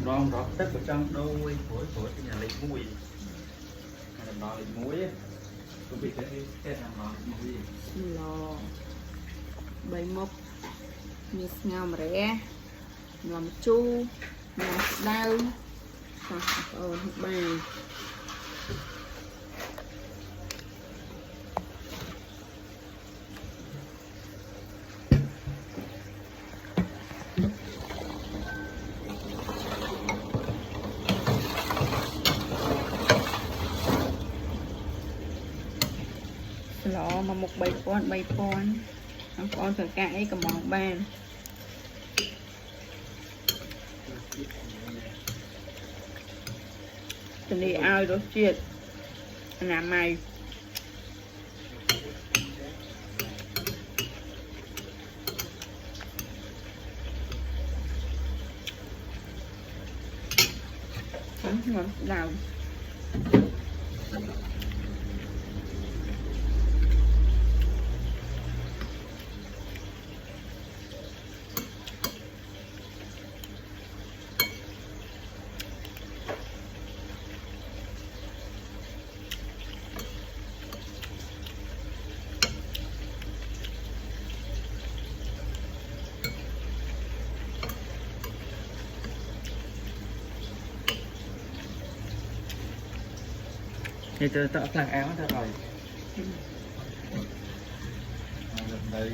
đòn rót tất vào trong đôi phổi cái nhà lấy muối làm đòn lấy muối tôi biết cái làm đòn lấy muối lò bầy mốc như ngao mà rẻ làm chu làm đau bài lọ mà một bảy con con phải cãi cả món bàn tình đi ai đó chuyện làm mày ngon đào thì tôi tạo thằng áo ra rồi đây